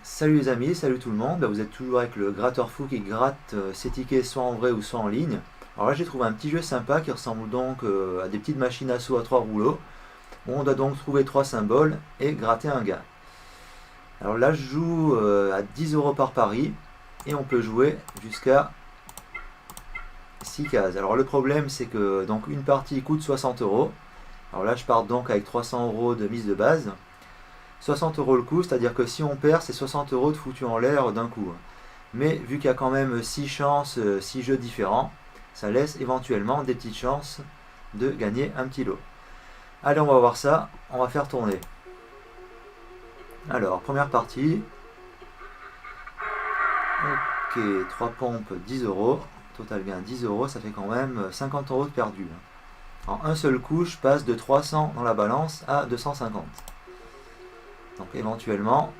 Salut les amis, salut tout le monde, vous êtes toujours avec le gratteur fou qui gratte ses tickets soit en vrai ou soit en ligne. Alors là j'ai trouvé un petit jeu sympa qui ressemble donc à des petites machines à sous à 3 rouleaux. On doit donc trouver 3 symboles et gratter un gars. Alors là je joue à 10 € par pari et on peut jouer jusqu'à 6 cases. Alors le problème c'est que donc une partie coûte 60 €. Alors là je pars donc avec 300 € de mise de base. 60 € le coup, c'est-à-dire que si on perd, c'est 60 € de foutu en l'air d'un coup. Mais vu qu'il y a quand même 6 chances, 6 jeux différents, ça laisse éventuellement des petites chances de gagner un petit lot. Allez, on va voir ça, on va faire tourner. Alors, première partie. Ok, 3 pompes, 10 €. Total gain 10 €, ça fait quand même 50 € de perdu. En un seul coup, je passe de 300 dans la balance à 250. Donc éventuellement,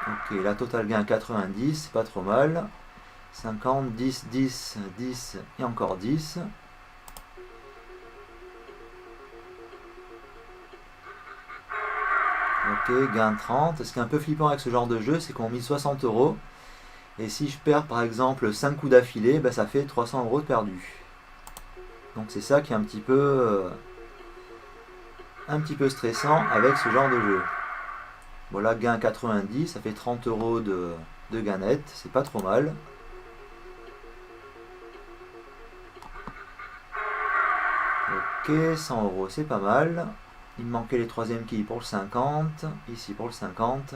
ok, la total gain 90, c'est pas trop mal. 50, 10, 10, 10 et encore 10. Ok, gain 30. Ce qui est un peu flippant avec ce genre de jeu, c'est qu'on mise 60 €. Et si je perds par exemple 5 coups d'affilée, ben ça fait 300 € de perdu. Donc c'est ça qui est un petit peu stressant avec ce genre de jeu. Voilà, gain 90, ça fait 30 € de gain net, c'est pas trop mal. Ok, 100 €, c'est pas mal. Il me manquait les troisièmes quilles pour le 50, ici pour le 50.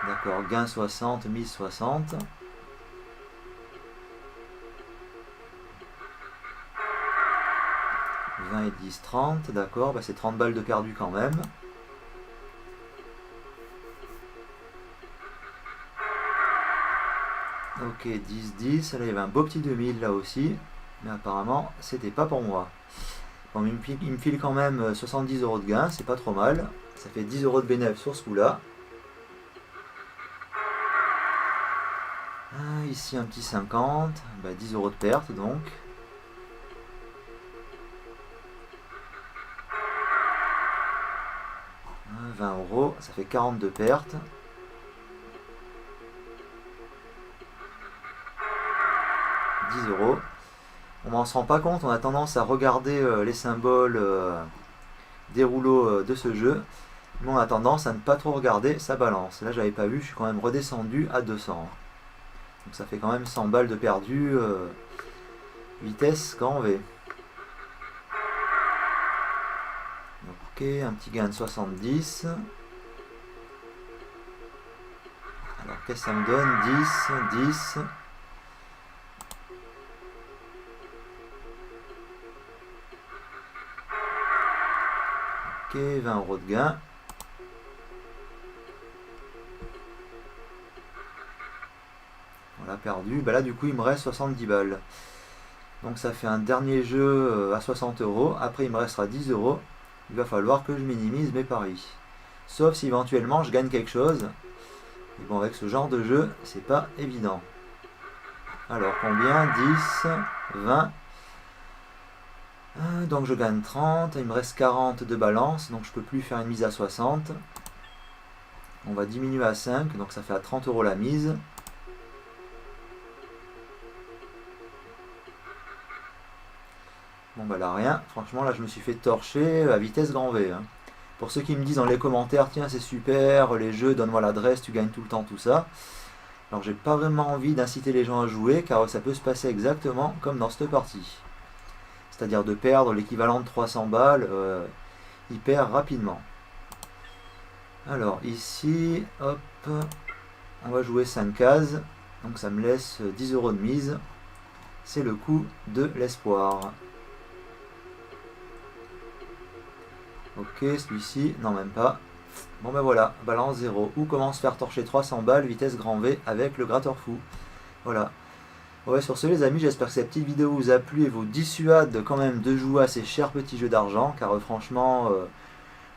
D'accord, gain 60, mise 60. 20 et 10, 30, d'accord, bah c'est 30 balles de perdu quand même. Ok, 10, 10, là il y avait un beau petit 2000 là aussi, mais apparemment c'était pas pour moi. Bon, il me file quand même 70 € de gain, c'est pas trop mal. Ça fait 10 € de bénéfice sur ce coup-là. Ici un petit 50, bah 10 € de perte donc. 20 €, ça fait 40 de perte. 10 €. On m'en se rend pas compte, on a tendance à regarder les symboles des rouleaux de ce jeu. Mais on a tendance à ne pas trop regarder sa balance. Là j'avais pas vu, je suis quand même redescendu à 200. Donc ça fait quand même 100 balles de perdu. Vitesse grand V. Ok, un petit gain de 70. Alors qu'est-ce que ça me donne? 10, 10. Ok, 20 € de gain. Voilà, perdu. Bah là du coup il me reste 70 balles. Donc ça fait un dernier jeu à 60 €. Après il me restera 10 €. Il va falloir que je minimise mes paris. Sauf si éventuellement je gagne quelque chose. Et bon, avec ce genre de jeu, c'est pas évident. Alors combien? 10, 20. Donc je gagne 30. Il me reste 40 de balance. Donc je peux plus faire une mise à 60. On va diminuer à 5. Donc ça fait à 30 € la mise. Bon bah là rien, franchement là je me suis fait torcher à vitesse grand V. Pour ceux qui me disent dans les commentaires, tiens c'est super, les jeux, donne-moi l'adresse, tu gagnes tout le temps, tout ça. Alors j'ai pas vraiment envie d'inciter les gens à jouer car ça peut se passer exactement comme dans cette partie. C'est-à-dire de perdre l'équivalent de 300 balles hyper rapidement. Alors ici, hop, on va jouer 5 cases, donc ça me laisse 10 € de mise. C'est le coup de l'espoir. Ok, celui-ci, non même pas. Bon ben voilà, balance 0. Ou comment se faire torcher 300 balles, vitesse grand V avec le gratteur fou. Voilà. Ouais, sur ce les amis, j'espère que cette petite vidéo vous a plu et vous dissuade quand même de jouer à ces chers petits jeux d'argent. Car franchement,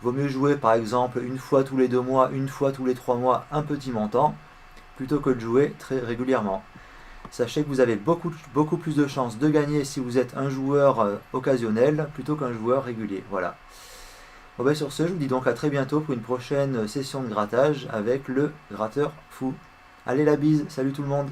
vaut mieux jouer par exemple une fois tous les 2 mois, une fois tous les 3 mois, un petit montant, plutôt que de jouer très régulièrement. Sachez que vous avez beaucoup plus de chances de gagner si vous êtes un joueur occasionnel plutôt qu'un joueur régulier. Voilà. Bon ben sur ce, je vous dis donc à très bientôt pour une prochaine session de grattage avec le gratteur fou. Allez la bise, salut tout le monde!